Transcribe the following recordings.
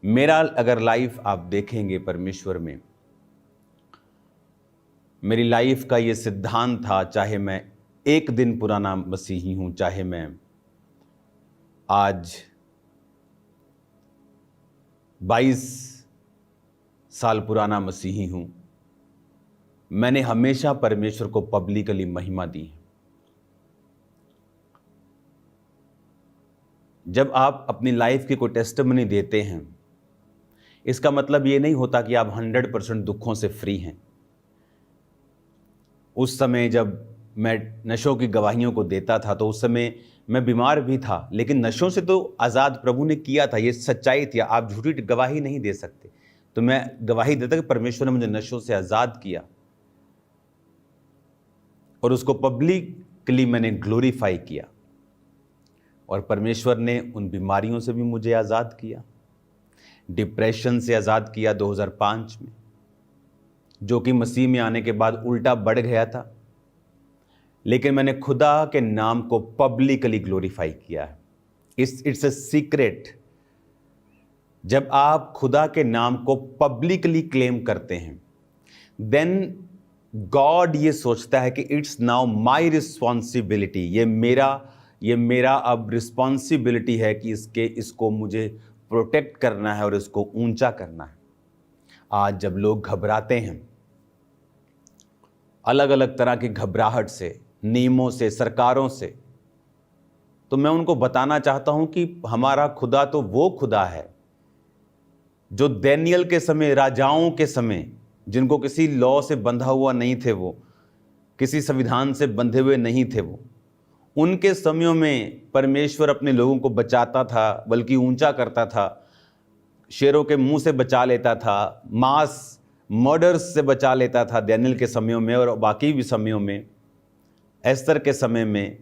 मेरा अगर लाइफ आप देखेंगे परमेश्वर में, मेरी लाइफ का ये सिद्धांत था, चाहे मैं एक दिन पुराना मसीही हूं, चाहे मैं आज 22 साल पुराना मसीही हूं, मैंने हमेशा परमेश्वर को पब्लिकली महिमा दी है। जब आप अपनी लाइफ की कोई टेस्टिमनी देते हैं, इसका मतलब ये नहीं होता कि आप 100% दुखों से फ्री हैं। उस समय जब मैं नशों की गवाहियों को देता था तो उस समय मैं बीमार भी था, लेकिन नशों से तो आज़ाद प्रभु ने किया था, ये सच्चाई थी। आप झूठी गवाही नहीं दे सकते। तो मैं गवाही देता कि परमेश्वर ने मुझे नशों से आज़ाद किया और उसको पब्लिकली मैंने ग्लोरीफाई किया, और परमेश्वर ने उन बीमारियों से भी मुझे आज़ाद किया। डिप्रेशन से आज़ाद किया 2005 में, जो कि मसीह में आने के बाद उल्टा बढ़ गया था, लेकिन मैंने खुदा के नाम को पब्लिकली ग्लोरीफाई किया है। It's a secret. जब आप खुदा के नाम को पब्लिकली क्लेम करते हैं, देन गॉड ये सोचता है कि इट्स नाउ माई रिस्पॉन्सिबिलिटी, ये मेरा अब रिस्पॉन्सिबिलिटी है कि इसको मुझे प्रोटेक्ट करना है और इसको ऊंचा करना है। आज जब लोग घबराते हैं अलग अलग तरह की घबराहट से, नियमों से, सरकारों से, तो मैं उनको बताना चाहता हूं कि हमारा खुदा तो वो खुदा है जो दानियल के समय, राजाओं के समय, जिनको किसी लॉ से बंधा हुआ नहीं थे, वो किसी संविधान से बंधे हुए नहीं थे, वो उनके समयों में परमेश्वर अपने लोगों को बचाता था, बल्कि ऊंचा करता था। शेरों के मुंह से बचा लेता था, मास मर्डर्स से बचा लेता था दानियल के समयों में और बाकी भी समयों में, एस्तर के समय में।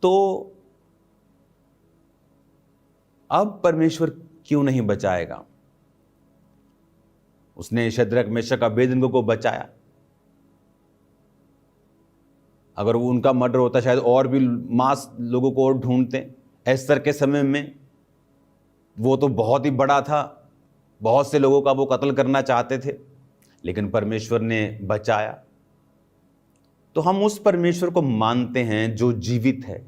तो अब परमेश्वर क्यों नहीं बचाएगा? उसने शद्रक, मेशक, अबेदनगो को बचाया। अगर वो उनका मर्डर होता शायद और भी मास लोगों को और ढूंढते। एस्तर के समय में वो तो बहुत ही बड़ा था, बहुत से लोगों का वो कत्ल करना चाहते थे, लेकिन परमेश्वर ने बचाया। तो हम उस परमेश्वर को मानते हैं जो जीवित है,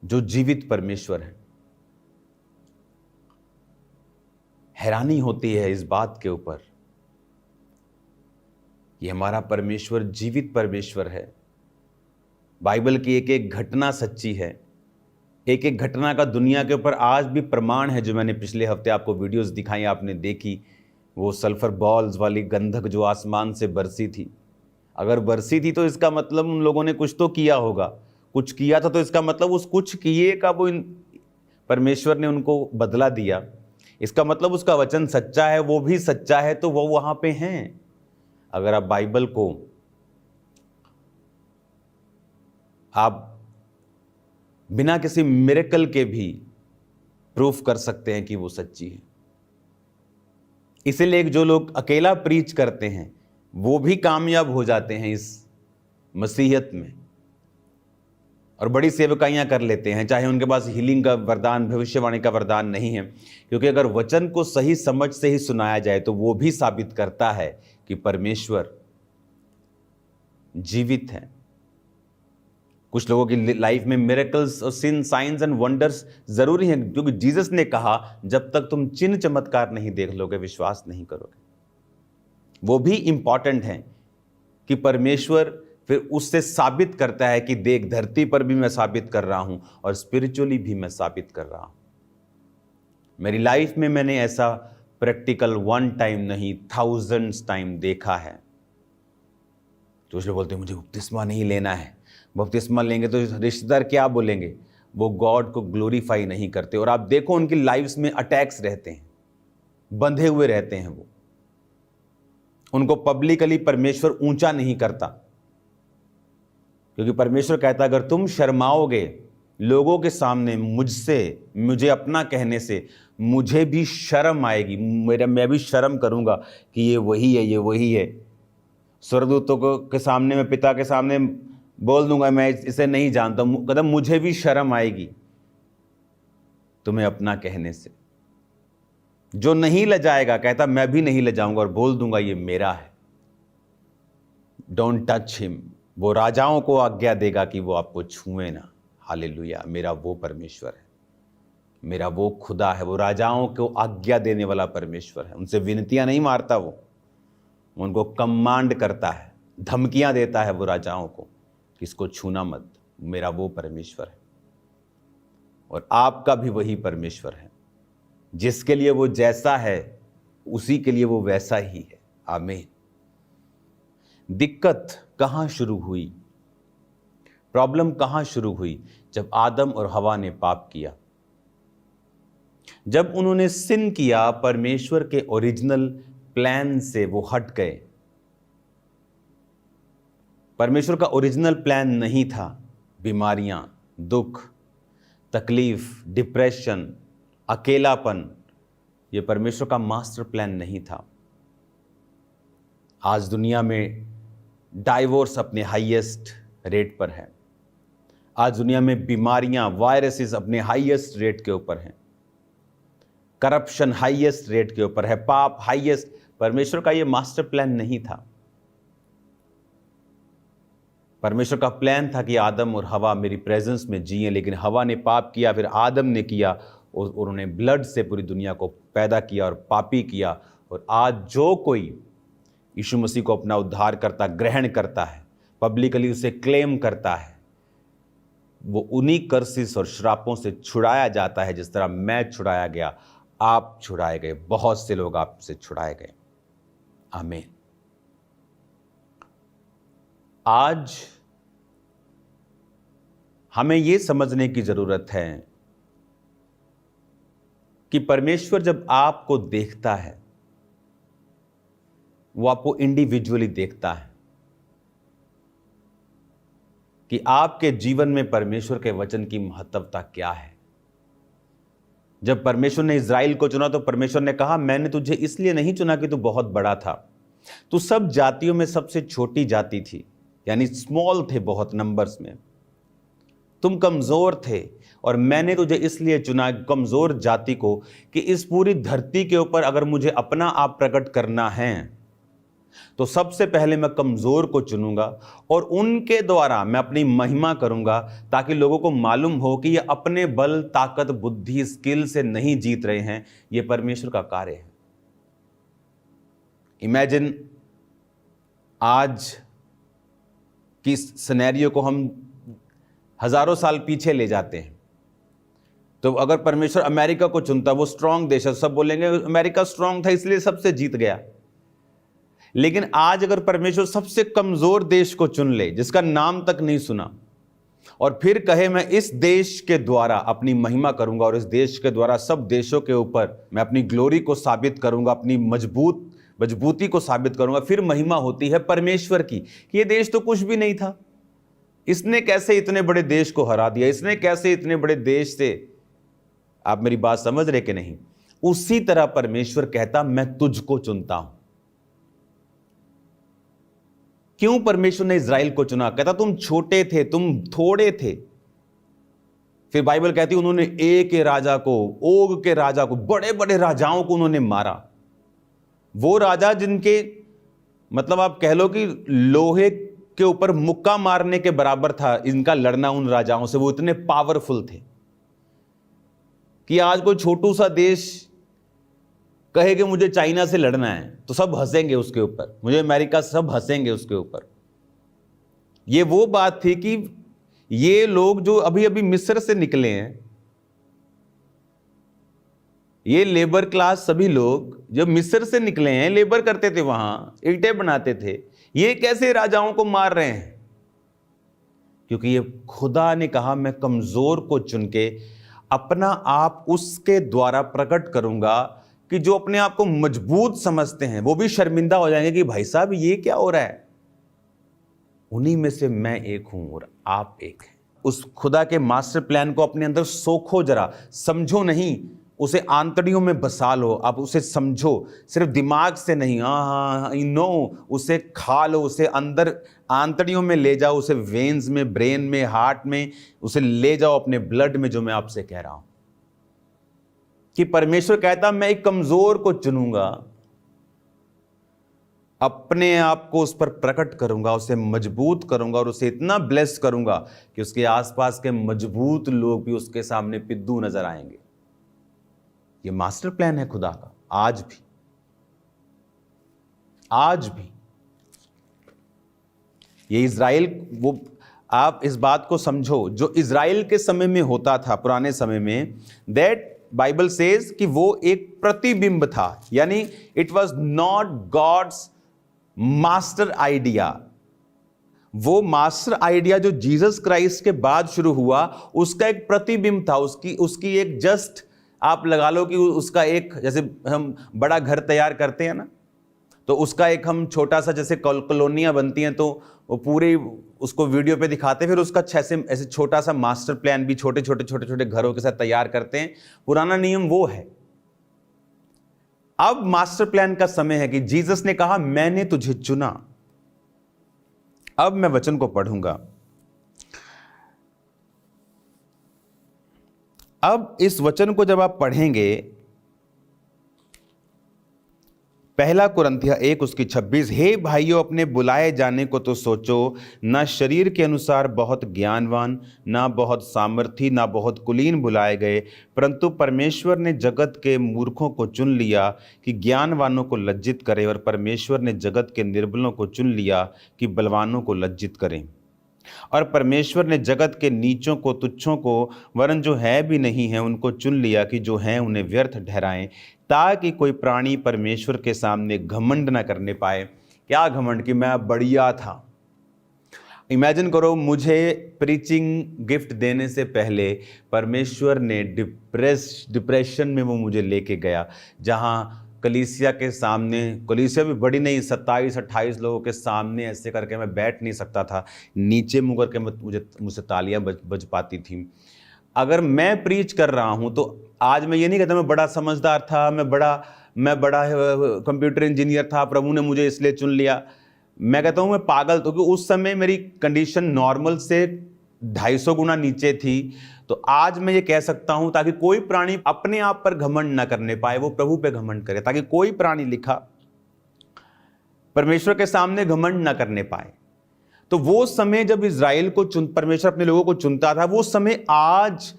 जो जीवित परमेश्वर है। हैरानी होती है इस बात के ऊपर, ये हमारा परमेश्वर जीवित परमेश्वर है। बाइबल की एक एक घटना सच्ची है। एक एक घटना का दुनिया के ऊपर आज भी प्रमाण है। जो मैंने पिछले हफ्ते आपको वीडियोस दिखाई, आपने देखी, वो सल्फर बॉल्स वाली गंधक जो आसमान से बरसी थी। अगर बरसी थी तो इसका मतलब उन लोगों ने कुछ तो किया होगा, कुछ किया था, तो इसका मतलब उस कुछ किए का वो परमेश्वर ने उनको बदला दिया। इसका मतलब उसका वचन सच्चा है, वो भी सच्चा है, तो वो वहां पे हैं। अगर आप बाइबल को आप बिना किसी मिरेकल के भी प्रूफ कर सकते हैं कि वो सच्ची है। इसीलिए जो लोग अकेला प्रीच करते हैं वो भी कामयाब हो जाते हैं इस मसीहत में, और बड़ी सेवकाइयां कर लेते हैं, चाहे उनके पास हीलिंग का वरदान, भविष्यवाणी का वरदान नहीं है। क्योंकि अगर वचन को सही समझ से ही सुनाया जाए तो वो भी साबित करता है कि परमेश्वर जीवित है। कुछ लोगों की लाइफ में मिरेकल्स और साइंस एंड वंडर्स जरूरी हैं, क्योंकि जीसस ने कहा जब तक तुम चिन्ह चमत्कार नहीं देख लोगे, विश्वास नहीं करोगे। वो भी इंपॉर्टेंट है कि परमेश्वर फिर उससे साबित करता है कि देख, धरती पर भी मैं साबित कर रहा हूं और स्पिरिचुअली भी मैं साबित कर रहा हूं। मेरी लाइफ में मैंने ऐसा प्रैक्टिकल 1 टाइम नहीं, थाउजेंड्स टाइम देखा है। तो इसलिए बोलते हैं मुझे बपतिस्मा नहीं लेना है, बपतिस्मा लेंगे तो रिश्तेदार क्या बोलेंगे। वो गॉड को ग्लोरीफाई नहीं करते। और आप देखो उनकी लाइफ्स में अटैक्स रहते हैं, बंधे हुए रहते हैं। वो उनको पब्लिकली परमेश्वर ऊंचा नहीं करता, क्योंकि परमेश्वर कहता अगर तुम शर्माओगे लोगों के सामने मुझे अपना कहने से, मुझे भी शर्म आएगी, मैं भी शर्म करूंगा कि ये वही है, ये वही है। स्वर्गदूतों के सामने, मैं पिता के सामने बोल दूंगा मैं इसे नहीं जानता, कहता मुझे भी शर्म आएगी। तुम्हें अपना कहने से। जो नहीं लजाएगा कहता मैं भी नहीं लजाऊंगा और बोल दूंगा ये मेरा है। Don't touch him. वो राजाओं को आज्ञा देगा कि वो आपको छुए ना। हालेलुया। मेरा वो परमेश्वर है, मेरा वो खुदा है। वो राजाओं को आज्ञा देने वाला परमेश्वर है। उनसे विनतियां नहीं मारता, वो उनको कमांड करता है, धमकियां देता है वो राजाओं को कि इसको छूना मत। मेरा वो परमेश्वर है और आपका भी वही परमेश्वर है। जिसके लिए वो जैसा है उसी के लिए वो वैसा ही है। आमीन। दिक्कत कहां शुरू हुई, प्रॉब्लम कहां शुरू हुई? जब आदम और हवा ने पाप किया, जब उन्होंने सिन किया, परमेश्वर के ओरिजिनल प्लान से वो हट गए। परमेश्वर का ओरिजिनल प्लान नहीं था बीमारियां, दुख, तकलीफ, डिप्रेशन, अकेलापन। यह परमेश्वर का मास्टर प्लान नहीं था। आज दुनिया में डाइवोर्स अपने हाईएस्ट रेट पर है। आज दुनिया में बीमारियां, वायरसेस अपने हाईएस्ट रेट के ऊपर हैं। करप्शन हाईएस्ट रेट के ऊपर है। पाप हाईएस्ट। परमेश्वर का यह मास्टर प्लान नहीं था। परमेश्वर का प्लान था कि आदम और हवा मेरी प्रेजेंस में जिए, लेकिन हवा ने पाप किया, फिर आदम ने किया और उन्होंने ब्लड से पूरी दुनिया को पैदा किया और पापी किया। और आज जो कोई यीशु मसीह को अपना उद्धारकर्ता ग्रहण करता है, पब्लिकली उसे क्लेम करता है, वो उन्हीं कर्सिस और श्रापों से छुड़ाया जाता है। जिस तरह मैं छुड़ाया गया, आप छुड़ाए गए, बहुत से लोग आपसे छुड़ाए गए। आमीन। आज हमें यह समझने की जरूरत है कि परमेश्वर जब आपको देखता है, वो आपको इंडिविजुअली देखता है कि आपके जीवन में परमेश्वर के वचन की महत्वता क्या है। जब परमेश्वर ने इज़राइल को चुना तो परमेश्वर ने कहा, मैंने तुझे इसलिए नहीं चुना कि तू बहुत बड़ा था, तू सब जातियों में सबसे छोटी जाति थी, यानी स्मॉल थे बहुत नंबर्स में, तुम कमजोर थे, और मैंने तुझे इसलिए चुना कमजोर जाति को कि इस पूरी धरती के ऊपर अगर मुझे अपना आप प्रकट करना है तो सबसे पहले मैं कमजोर को चुनूंगा और उनके द्वारा मैं अपनी महिमा करूंगा, ताकि लोगों को मालूम हो कि ये अपने बल, ताकत, बुद्धि, स्किल से नहीं जीत रहे हैं, ये परमेश्वर का कार्य है। इमेजिन आज की सिनेरियो को हम हजारों साल पीछे ले जाते हैं। तो अगर परमेश्वर अमेरिका को चुनता, वो स्ट्रांग देश है, सब बोलेंगे अमेरिका स्ट्रांग था इसलिए सबसे जीत गया। लेकिन आज अगर परमेश्वर सबसे कमजोर देश को चुन ले, जिसका नाम तक नहीं सुना, और फिर कहे मैं इस देश के द्वारा अपनी महिमा करूंगा और इस देश के द्वारा सब देशों के ऊपर मैं अपनी ग्लोरी को साबित करूंगा, अपनी मजबूती को साबित करूंगा, फिर महिमा होती है परमेश्वर की कि ये देश तो कुछ भी नहीं था, इसने कैसे इतने बड़े देश को हरा दिया, इसने कैसे इतने बड़े देश से। आप मेरी बात समझ रहे कि नहीं? उसी तरह परमेश्वर कहता, मैं तुझको चुनता हूं। क्यों परमेश्वर ने इज़राइल को चुना? कहता तुम छोटे थे, तुम थोड़े थे। फिर बाइबल कहती उन्होंने ए के राजा को, ओग के राजा को, बड़े बड़े राजाओं को उन्होंने मारा। वो राजा जिनके मतलब आप कह लो कि लोहे के ऊपर मुक्का मारने के बराबर था इनका लड़ना उन राजाओं से। वो इतने पावरफुल थे कि आज कोई छोटू सा देश कहे कि मुझे चाइना से लड़ना है तो सब हंसेंगे उसके ऊपर, मुझे अमेरिका, सब हंसेंगे उसके ऊपर। ये वो बात थी कि ये लोग जो अभी अभी मिस्र से निकले हैं, ये लेबर क्लास सभी लोग जब मिस्र से निकले हैं, लेबर करते थे, वहां ईंटें बनाते थे, ये कैसे राजाओं को मार रहे हैं? क्योंकि ये खुदा ने कहा मैं कमजोर को चुन के अपना आप उसके द्वारा प्रकट करूंगा कि जो अपने आप को मजबूत समझते हैं वो भी शर्मिंदा हो जाएंगे कि भाई साहब ये क्या हो रहा है। उन्हीं में से मैं एक हूं और आप एक हैं। उस खुदा के मास्टर प्लान को अपने अंदर सोखो, जरा समझो नहीं, उसे आंतड़ियों में बसा लो। आप उसे समझो, सिर्फ दिमाग से नहीं, हाँ नो, उसे खा लो, उसे अंदर आंतड़ियों में ले जाओ, उसे वेन्स में, ब्रेन में, हार्ट में, उसे ले जाओ अपने ब्लड में, जो मैं आपसे कह रहा हूं। कि परमेश्वर कहता मैं एक कमजोर को चुनूंगा, अपने आप को उस पर प्रकट करूंगा, उसे मजबूत करूंगा और उसे इतना ब्लेस करूंगा कि उसके आसपास के मजबूत लोग भी उसके सामने पिद्दू नजर आएंगे। ये मास्टर प्लान है खुदा का। आज भी ये इज़राइल, वो आप इस बात को समझो, जो इज़राइल के समय में होता था पुराने समय में, दैट बाइबल सेज कि वो एक प्रतिबिंब था, यानी it was not God's master idea. वो मास्टर आइडिया जो जीसस क्राइस्ट के बाद शुरू हुआ, उसका एक प्रतिबिंब था, उसकी एक जस्ट आप लगा लो कि उसका एक, जैसे हम बड़ा घर तैयार करते हैं ना, तो उसका एक हम छोटा सा, जैसे कॉलोनियां बनती हैं तो वो पूरे उसको वीडियो पे दिखाते हैं, फिर उसका ऐसे छोटा सा मास्टर प्लान भी छोटे छोटे घरों के साथ तैयार करते हैं। पुराना नियम वो है। अब मास्टर प्लान का समय है कि जीसस ने कहा मैंने तुझे चुना। अब मैं वचन को पढ़ूंगा। अब इस वचन को जब आप पढ़ेंगे, 1 कुरिन्थियों 1:26, हे भाइयों, अपने बुलाए जाने को तो सोचो, ना शरीर के अनुसार बहुत ज्ञानवान, ना बहुत सामर्थी, ना बहुत कुलीन बुलाए गए, परंतु परमेश्वर ने जगत के मूर्खों को चुन लिया कि ज्ञानवानों को लज्जित करे, और परमेश्वर ने जगत के निर्बलों को चुन लिया कि बलवानों को लज्जित करें। और परमेश्वर ने जगत के नीचों को, तुच्छों को, वरन जो है भी नहीं है उनको चुन लिया कि जो हैं उन्हें व्यर्थ ठहराएं, ताकि कोई प्राणी परमेश्वर के सामने घमंड न करने पाए। क्या घमंड? कि मैं बढ़िया था। इमेजिन करो, मुझे प्रीचिंग गिफ्ट देने से पहले परमेश्वर ने डिप्रेशन में वो मुझे लेके गया, जहाँ कलीसिया के सामने, कलीसिया भी बड़ी नहीं, 27-28 लोगों के सामने ऐसे करके मैं बैठ नहीं सकता था, नीचे मुँह करके मुझसे तालियां बज पाती थी। अगर मैं प्रीच कर रहा हूं तो आज मैं ये नहीं कहता मैं बड़ा समझदार था, मैं बड़ा कंप्यूटर इंजीनियर था, प्रभु ने मुझे इसलिए चुन लिया। मैं कहता हूं मैं पागल था, क्योंकि उस समय मेरी कंडीशन नॉर्मल से 250 गुना नीचे थी। तो आज मैं ये कह सकता हूं, ताकि कोई प्राणी अपने आप पर घमंड ना करने पाए, वो प्रभु पे घमंड करे, ताकि कोई प्राणी, लिखा, परमेश्वर के सामने घमंड ना करने पाए। तो वो समय जब इज़राइल को परमेश्वर अपने लोगों को चुनता था, वो समय आज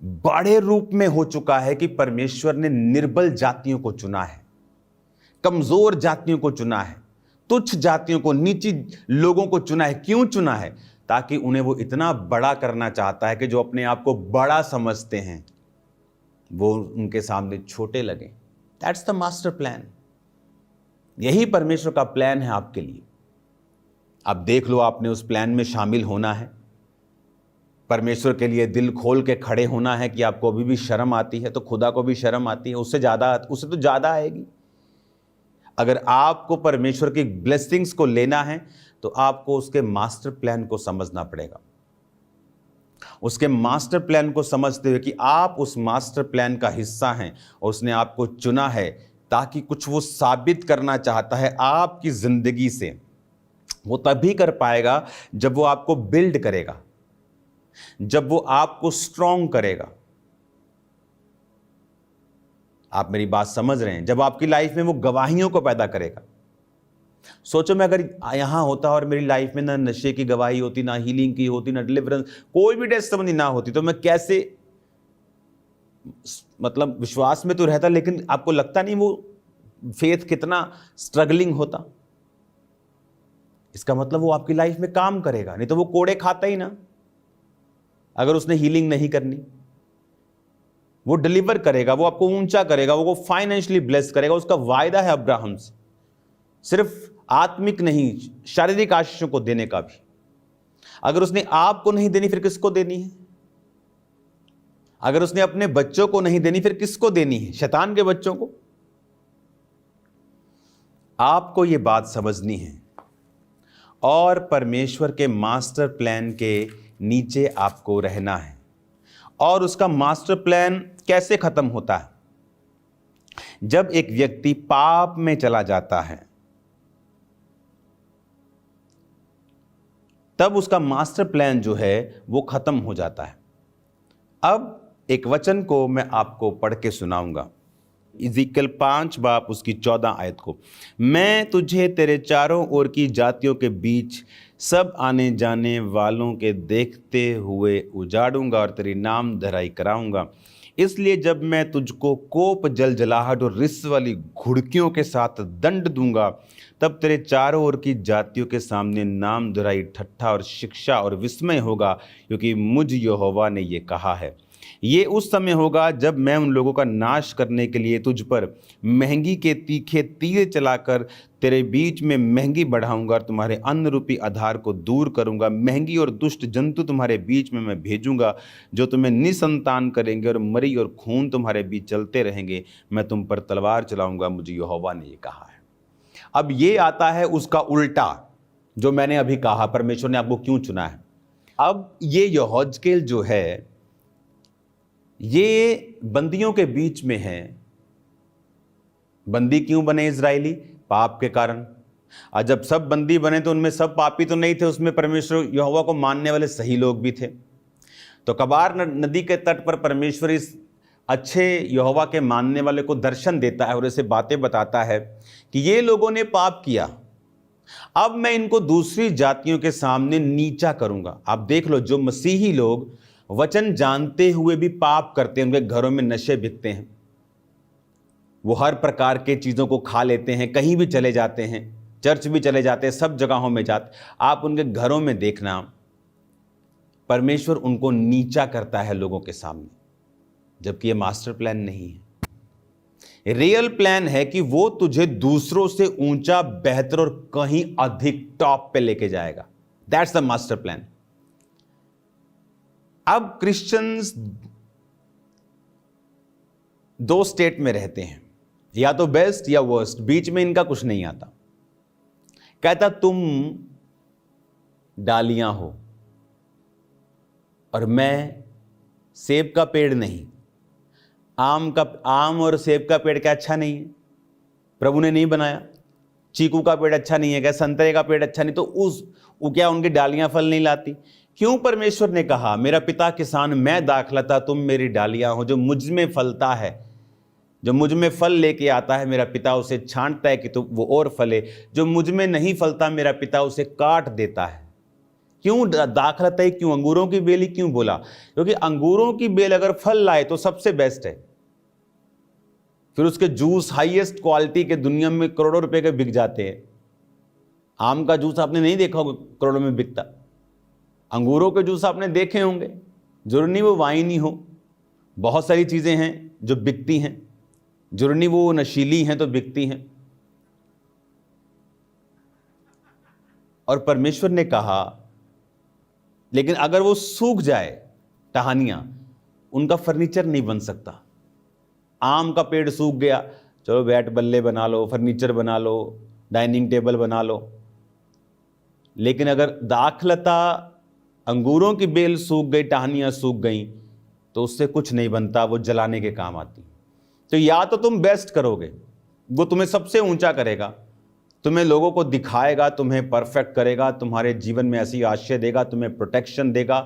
बड़े रूप में हो चुका है कि परमेश्वर ने निर्बल जातियों को चुना है, कमजोर जातियों को चुना है, तुच्छ जातियों को, नीची लोगों को चुना है। क्यों चुना है? ताकि उन्हें वो इतना बड़ा करना चाहता है कि जो अपने आप को बड़ा समझते हैं वो उनके सामने छोटे लगे। That's the master plan. यही परमेश्वर का प्लान है आपके लिए। आप देख लो, आपने उस प्लान में शामिल होना है, परमेश्वर के लिए दिल खोल के खड़े होना है। कि आपको अभी भी शर्म आती है तो खुदा को भी शर्म आती है, उससे तो ज़्यादा आएगी। अगर आपको परमेश्वर की ब्लेसिंग्स को लेना है तो आपको उसके मास्टर प्लान को समझना पड़ेगा। उसके मास्टर प्लान को समझते हुए कि आप उस मास्टर प्लान का हिस्सा हैं और उसने आपको चुना है ताकि कुछ वो साबित करना चाहता है आपकी ज़िंदगी से। वो तभी कर पाएगा जब वो आपको बिल्ड करेगा, जब वो आपको स्ट्रॉन्ग करेगा। आप मेरी बात समझ रहे हैं? जब आपकी लाइफ में वो गवाहियों को पैदा करेगा। सोचो, मैं अगर यहां होता और मेरी लाइफ में ना नशे की गवाही होती, ना हीलिंग की होती, ना डिलीवरेंस, कोई भी टेस्टिमनी ना होती, तो मैं कैसे, मतलब विश्वास में तो रहता, लेकिन आपको लगता नहीं वो फेथ कितना स्ट्रगलिंग होता। इसका मतलब वो आपकी लाइफ में काम करेगा, नहीं तो वो कोड़े खाता ही ना। अगर उसने हीलिंग नहीं करनी, वो डिलीवर करेगा, वो आपको ऊंचा करेगा, वो फाइनेंशियली ब्लेस करेगा। उसका वायदा है अब्राहम से, सिर्फ आत्मिक नहीं, शारीरिक आशीषों को देने का भी। अगर उसने आपको नहीं देनी, फिर किसको देनी है? अगर उसने अपने बच्चों को नहीं देनी, फिर किसको देनी है? शैतान के बच्चों को। आपको यह बात समझनी है और परमेश्वर के मास्टर प्लान के नीचे आपको रहना है। और उसका मास्टर प्लान कैसे खत्म होता है? जब एक व्यक्ति पाप में चला जाता है, तब उसका मास्टर प्लान जो है वो खत्म हो जाता है। अब एक वचन को मैं आपको पढ़ के सुनाऊंगा, इज़ीकियल 5 बाब उसकी 14 आयत को। मैं तुझे तेरे चारों ओर की जातियों के बीच सब आने जाने वालों के देखते हुए उजाड़ूंगा और तेरी नाम धराई कराऊंगा। इसलिए जब मैं तुझको कोप, जलजलाहट और रिस वाली घुड़कियों के साथ दंड दूंगा, तब तेरे चारों ओर की जातियों के सामने नाम धराई, ठट्ठा और शिक्षा और विस्मय होगा, क्योंकि मुझ यहोवा ने ये कहा है। ये उस समय होगा जब मैं उन लोगों का नाश करने के लिए तुझ पर महंगी के तीखे तीर चलाकर तेरे बीच में महंगी बढ़ाऊंगा और तुम्हारे अन्न रूपी आधार को दूर करूंगा। महंगी और दुष्ट जंतु तुम्हारे बीच में मैं भेजूंगा, जो तुम्हें निसंतान करेंगे, और मरी और खून तुम्हारे बीच चलते रहेंगे। मैं तुम पर तलवार चलाऊंगा, मुझे यहोवा ने ये कहा है। अब ये आता है उसका उल्टा, जो मैंने अभी कहा परमेश्वर ने आपको क्यों चुना है। अब ये यहोजकेल जो है, ये बंदियों के बीच में है। बंदी क्यों बने इजरायली? पाप के कारण। और जब सब बंदी बने तो उनमें सब पापी तो नहीं थे, उसमें परमेश्वर यहोवा को मानने वाले सही लोग भी थे। तो कबार नदी के तट पर परमेश्वर इस अच्छे यहोवा के मानने वाले को दर्शन देता है और ऐसे बातें बताता है कि ये लोगों ने पाप किया, अब मैं इनको दूसरी जातियों के सामने नीचा करूंगा। आप देख लो, जो मसीही लोग वचन जानते हुए भी पाप करते हैं, उनके घरों में नशे बिकते हैं, वो हर प्रकार के चीज़ों को खा लेते हैं, कहीं भी चले जाते हैं, चर्च भी चले जाते हैं, सब जगहों में जाते। आप उनके घरों में देखना, परमेश्वर उनको नीचा करता है लोगों के सामने, जबकि ये मास्टर प्लान नहीं है। रियल प्लान है कि वो तुझे दूसरों से ऊंचा, बेहतर और कहीं अधिक टॉप पे लेके जाएगा। That's the master plan. अब क्रिश्चियंस दो स्टेट में रहते हैं, या तो बेस्ट या वर्स्ट, बीच में इनका कुछ नहीं आता। कहता तुम डालियां हो और मैं सेब का पेड़ नहीं। आम और सेब का पेड़ क्या अच्छा नहीं है? प्रभु ने नहीं बनाया। चीकू का पेड़ अच्छा नहीं है क्या? संतरे का पेड़ अच्छा नहीं, तो क्या उनकी डालियां फल नहीं लाती? क्यों परमेश्वर ने कहा मेरा पिता किसान, मैं दाखलता, तुम मेरी डालियां हो। जो मुझ में फलता है, जो मुझ में फल लेके आता है, मेरा पिता उसे छांटता है कि तो वो और फले। जो मुझ में नहीं फलता, मेरा पिता उसे काट देता है। क्यों दाखलता है? क्यों अंगूरों की बेल ही क्यों बोला? क्योंकि अंगूरों की बेल अगर फल लाए तो सबसे बेस्ट है। फिर उसके जूस हाईएस्ट क्वालिटी के दुनिया में करोड़ों रुपए के बिक जाते हैं। आम का जूस आपने नहीं देखा होगा करोड़ों में बिकता। अंगूरों के जूस आपने देखे होंगे, जरूरी नहीं वो वाइन ही हो, बहुत सारी चीजें हैं जो बिकती हैं, जरूरी नहीं वो नशीली हैं तो बिकती हैं। और परमेश्वर ने कहा लेकिन अगर वो सूख जाए, टहनियां, उनका फर्नीचर नहीं बन सकता। आम का पेड़ सूख गया, चलो बैट बल्ले बना लो, फर्नीचर बना लो, डाइनिंग टेबल बना लो। लेकिन अगर दाखलता, अंगूरों की बेल सूख गई, टहनियां सूख गई, तो उससे कुछ नहीं बनता, वो जलाने के काम आती। तो या तो तुम बेस्ट करोगे, वो तुम्हें सबसे ऊंचा करेगा, तुम्हें लोगों को दिखाएगा, तुम्हें परफेक्ट करेगा, तुम्हारे जीवन में ऐसी आशीष देगा, तुम्हें प्रोटेक्शन देगा,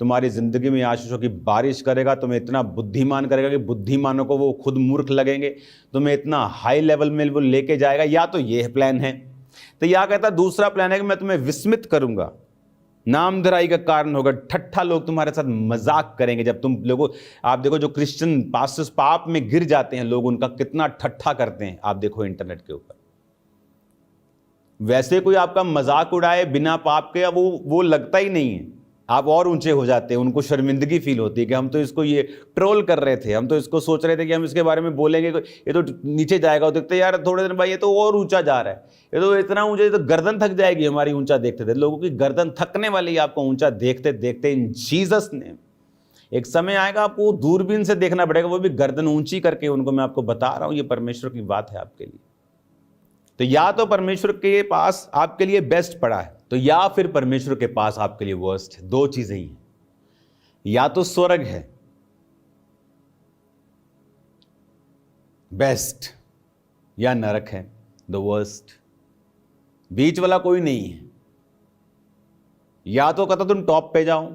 तुम्हारी जिंदगी में आशीषों की बारिश करेगा, तुम्हें इतना बुद्धिमान करेगा कि बुद्धिमानों को वो खुद मूर्ख लगेंगे, तुम्हें इतना हाई लेवल में वो लेके जाएगा। या तो ये प्लान है। तो या कहता दूसरा प्लान है कि मैं तुम्हें विस्मित करूंगा, नामधराई का कारण होगा, ठट्ठा लोग तुम्हारे साथ मजाक करेंगे। जब तुम लोगों, आप देखो जो क्रिश्चियन पास्टर्स पाप में गिर जाते हैं, लोग उनका कितना ठट्ठा करते हैं, आप देखो इंटरनेट के ऊपर। वैसे कोई आपका मजाक उड़ाए बिना पाप के, वो लगता ही नहीं है, आप और ऊंचे हो जाते हैं। उनको शर्मिंदगी फील होती है कि हम तो इसको ये ट्रोल कर रहे थे, हम तो इसको सोच रहे थे कि हम इसके बारे में बोलेंगे, ये तो नीचे जाएगा। देखते यार थोड़े दिन बाद ये तो और ऊंचा जा रहा है, ये तो इतना ऊंचा, तो गर्दन थक जाएगी हमारी ऊंचा देखते थे। लोगों की गर्दन थकने वाली आपको ऊंचा देखते देखते इन जीसस ने। एक समय आएगा आपको दूरबीन से देखना पड़ेगा, वो भी गर्दन ऊंची करके। उनको मैं आपको बता रहा हूं, ये परमेश्वर की बात है आपके लिए। तो या तो परमेश्वर के पास आपके लिए बेस्ट पड़ा है, तो या फिर परमेश्वर के पास आपके लिए वर्स्ट है। दो चीजें ही हैं, या तो स्वर्ग है बेस्ट, या नरक है द वर्स्ट। बीच वाला कोई नहीं है। या तो कहता तुम टॉप पे जाओ,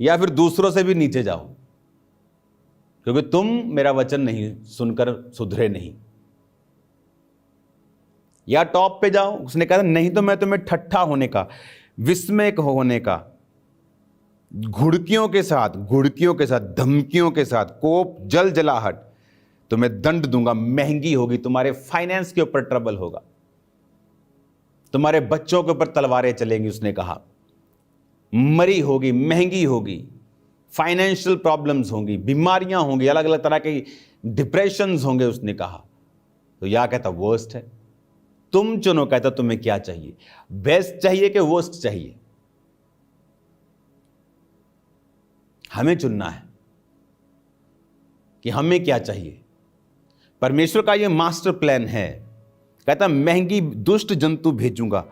या फिर दूसरों से भी नीचे जाओ। क्योंकि तुम मेरा वचन नहीं सुनकर सुधरे नहीं। या टॉप पे जाओ, उसने कहा नहीं तो मैं तुम्हें ठट्ठा होने का, विस्मय होने का, घुड़कियों के साथ, धमकियों के साथ, कोप, जलाहट, तुम्हें दंड दूंगा, महंगी होगी, तुम्हारे फाइनेंस के ऊपर ट्रबल होगा, तुम्हारे बच्चों के ऊपर तलवारें चलेंगी। उसने कहा मरी होगी, महंगी होगी, फाइनेंशियल प्रॉब्लम्स होंगी, बीमारियां होंगी, अलग अलग तरह के डिप्रेशंस होंगे। उसने कहा तो या कहता वर्स्ट है, तुम चुनो। कहता तुम्हें क्या चाहिए, बेस्ट चाहिए कि वर्स्ट चाहिए? हमें चुनना है कि हमें क्या चाहिए। परमेश्वर का यह मास्टर प्लान है। कहता महंगी दुष्ट जंतु भेजूंगा,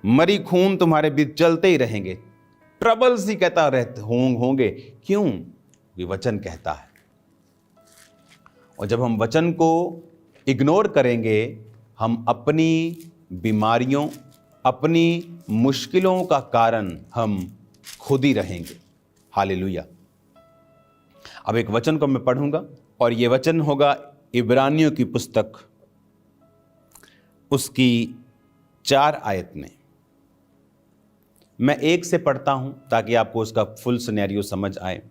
मरी खून तुम्हारे बीच चलते ही रहेंगे, ट्रबल्स ही कहता रहते होंगे। क्यों? ये वचन कहता है। और जब हम वचन को इग्नोर करेंगे, हम अपनी बीमारियों, अपनी मुश्किलों का कारण हम खुद ही रहेंगे। हालेलुया। अब एक वचन को मैं पढ़ूंगा और यह वचन होगा इब्रानियों की पुस्तक, उसकी 4 आयत में। मैं 1 से पढ़ता हूं ताकि आपको उसका फुल सिनेरियो समझ आए।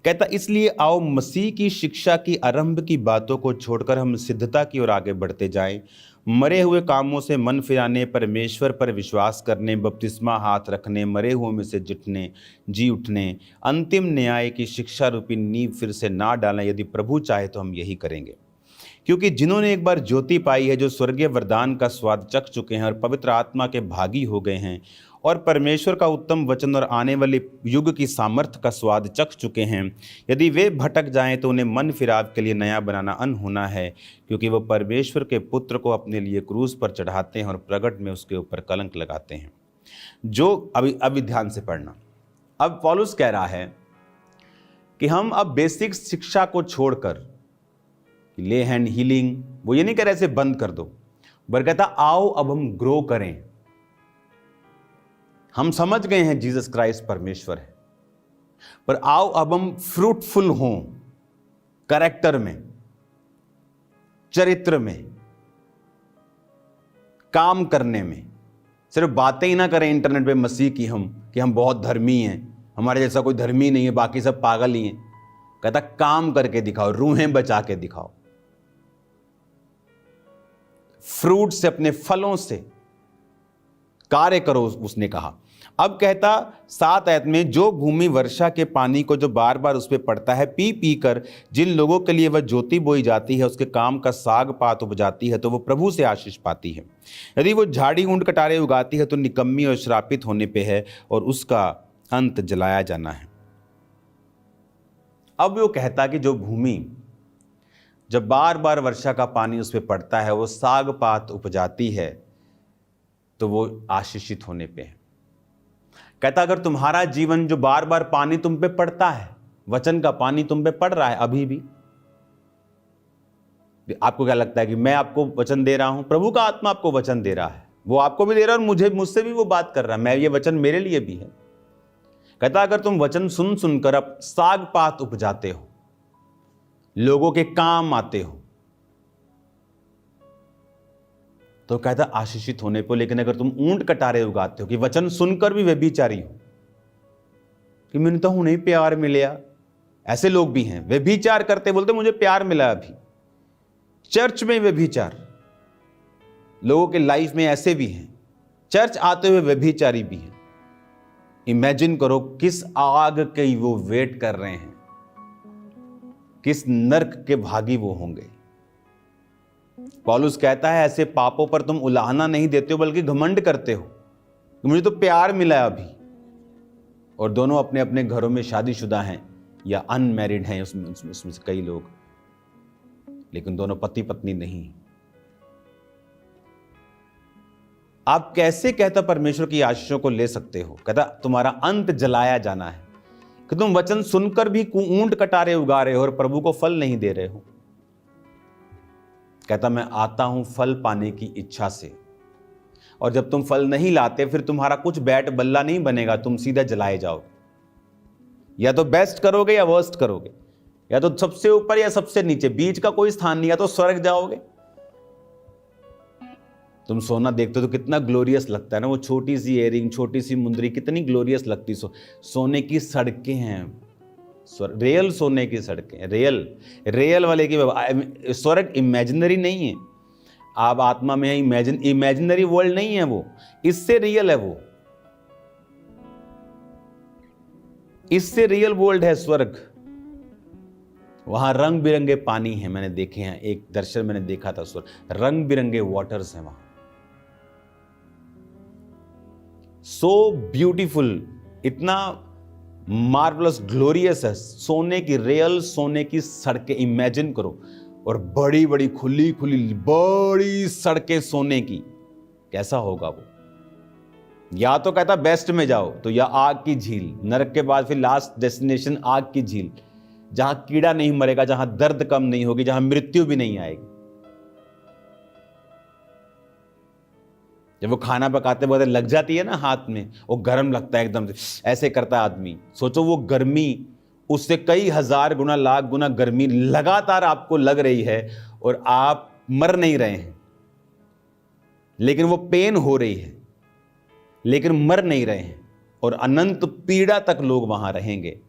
कहता इसलिए आओ मसीह की शिक्षा की आरंभ की बातों को छोड़कर हम सिद्धता की ओर आगे बढ़ते जाएं, मरे हुए कामों से मन फिराने, परमेश्वर पर विश्वास करने, बपतिस्मा हाथ रखने, मरे हुओं में से जी उठने, अंतिम न्याय की शिक्षा रूपी नींव फिर से ना डालें। यदि प्रभु चाहे तो हम यही करेंगे। क्योंकि जिन्होंने एक बार ज्योति पाई है, जो स्वर्गीय वरदान का स्वाद चख चुके हैं और पवित्र आत्मा के भागी हो गए हैं और परमेश्वर का उत्तम वचन और आने वाले युग की सामर्थ्य का स्वाद चख चुके हैं, यदि वे भटक जाएं तो उन्हें मन फिराव के लिए नया बनाना अनहोना है, क्योंकि वो परमेश्वर के पुत्र को अपने लिए क्रूस पर चढ़ाते हैं और प्रगट में उसके ऊपर कलंक लगाते हैं। जो अभी ध्यान से पढ़ना। अब पौलुस कह रहा है कि हम अब बेसिक शिक्षा को छोड़कर ले हैंड हीलिंग, वो ये नहीं कह रहे ऐसे बंद कर दो, बल्कि कहता आओ अब हम ग्रो करें। हम समझ गए हैं जीसस क्राइस्ट परमेश्वर है, पर आओ अब हम फ्रूटफुल हों, कैरेक्टर में, चरित्र में, काम करने में। सिर्फ बातें ही ना करें इंटरनेट पे मसीह की हम कि हम बहुत धर्मी हैं, हमारे जैसा कोई धर्मी नहीं है, बाकी सब पागल ही हैं। कहता काम करके दिखाओ, रूहें बचा के दिखाओ, फ्रूट से, अपने फलों से कार्य करो। उसने कहा। अब कहता 7 आयत में, जो भूमि वर्षा के पानी को जो बार बार उस पर पड़ता है पी पी कर जिन लोगों के लिए वह ज्योति बोई जाती है, उसके काम का साग पात उपजाती है, तो वो प्रभु से आशीष पाती है। यदि वो झाड़ी ऊंट कटारे उगाती है तो निकम्मी और श्रापित होने पे है और उसका अंत जलाया जाना है। अब वो कहता कि जो भूमि जब बार बार वर्षा का पानी उस पर पड़ता है, वो साग पात उपजाती है, तो वो आशीषित होने पे है। कहता अगर तुम्हारा जीवन जो बार बार पानी तुम पे पड़ता है, वचन का पानी तुम पे पड़ रहा है अभी भी, आपको क्या लगता है कि मैं आपको वचन दे रहा हूं? प्रभु का आत्मा आपको वचन दे रहा है, वो आपको भी दे रहा है और मुझसे भी वो बात कर रहा है। ये वचन मेरे लिए भी है। कहता अगर तुम वचन सुन सुनकर अब साग पात उपजाते हो, लोगों के काम आते हो, तो कहता आशीषित होने को। लेकिन अगर तुम ऊंट कटारे उगाते हो कि वचन सुनकर भी व्यभिचारी हो कि मैंने तो नहीं प्यार मिला, ऐसे लोग भी हैं, व्यभिचार करते बोलते मुझे प्यार मिला। अभी चर्च में व्यभिचार, लोगों के लाइफ में ऐसे भी हैं, चर्च आते हुए व्यभिचारी भी हैं। इमेजिन करो किस आग के वो वेट कर रहे हैं, किस नर्क के भागी वो होंगे। पौलुस कहता है ऐसे पापों पर तुम उलाहना नहीं देते हो, बल्कि घमंड करते हो कि मुझे तो प्यार मिला अभी। और दोनों अपने अपने घरों में शादीशुदा हैं या अनमैरिड हैं, उसमें से कई लोग, लेकिन दोनों पति पत्नी नहीं। आप कैसे कहता परमेश्वर की आशीषों को ले सकते हो? कहता तुम्हारा अंत जलाया जाना है कि तुम वचन सुनकर भी ऊंट कटारे उगा रहे हो और प्रभु को फल नहीं दे रहे हो। कहता मैं आता हूं फल पाने की इच्छा से, और जब तुम फल नहीं लाते फिर तुम्हारा कुछ बैट बल्ला नहीं बनेगा, तुम सीधा जलाए जाओगे। या तो बेस्ट करोगे या वर्स्ट करोगे। या तो सबसे ऊपर या सबसे नीचे, बीच का कोई स्थान नहीं, या तो स्वर्ग जाओगे। तुम सोना देखते हो तो कितना ग्लोरियस लगता है ना, वो छोटी सी इयरिंग, छोटी सी मुंदरी, कितनी ग्लोरियस लगती। सोने की सड़कें हैं, रियल सोने की सड़कें, रियल वाले की। स्वर्ग इमेजिनरी नहीं है, आप आत्मा में इमेजिनरी वर्ल्ड नहीं है वो, इससे रियल है वो, इससे रियल वर्ल्ड है स्वर्ग। वहां रंग बिरंगे पानी है, मैंने देखे हैं, एक दर्शन मैंने देखा था स्वर्ग, रंग बिरंगे वाटर्स हैं वहां। सो ब्यूटीफुल, इतना मार्वलस, ग्लोरियस है। सोने की, रियल सोने की सड़कें इमेजिन करो, और बड़ी बड़ी खुली खुली बड़ी सड़कें सोने की, कैसा होगा वो। या तो कहता बेस्ट में जाओ तो या आग की झील, नरक के बाद फिर लास्ट डेस्टिनेशन आग की झील, जहां कीड़ा नहीं मरेगा, जहां दर्द कम नहीं होगी, जहां मृत्यु भी नहीं आएगी। जब वो खाना पकाते वक्त लग जाती है ना हाथ में, वो गर्म लगता है एकदम से, ऐसे करता है आदमी। सोचो वो गर्मी, उससे कई हजार गुना, लाख गुना गर्मी लगातार आपको लग रही है, और आप मर नहीं रहे हैं, लेकिन वो पेन हो रही है, लेकिन मर नहीं रहे हैं। और अनंत पीड़ा तक लोग वहां रहेंगे,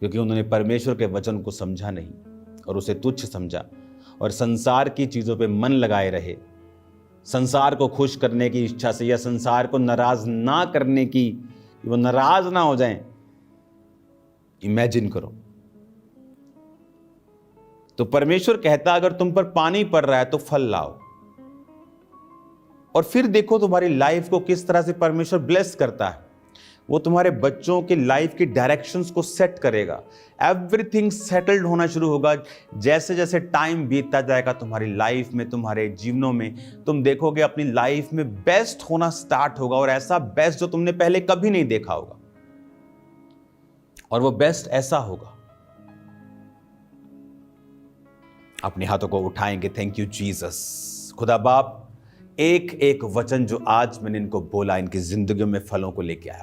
क्योंकि उन्होंने परमेश्वर के वचन को समझा नहीं और उसे तुच्छ समझा, और संसार की चीजों पे मन लगाए रहे, संसार को खुश करने की इच्छा से, या संसार को नाराज ना करने की, वो नाराज ना हो जाएं। इमेजिन करो। तो परमेश्वर कहता अगर तुम पर पानी पड़ रहा है तो फल लाओ, और फिर देखो तुम्हारी लाइफ को किस तरह से परमेश्वर ब्लेस करता है। वो तुम्हारे बच्चों के लाइफ की डायरेक्शंस को सेट करेगा, एवरीथिंग सेटल्ड होना शुरू होगा। जैसे जैसे टाइम बीतता जाएगा तुम्हारी लाइफ में, तुम्हारे जीवनों में, तुम देखोगे अपनी लाइफ में बेस्ट होना स्टार्ट होगा, और ऐसा बेस्ट जो तुमने पहले कभी नहीं देखा होगा, और वो बेस्ट ऐसा होगा। अपने हाथों को उठाएंगे, थैंक यू जीसस। खुदा बाप, एक एक वचन जो आज मैंने इनको बोला, इनकी जिंदगियों में फलों को लेके आया।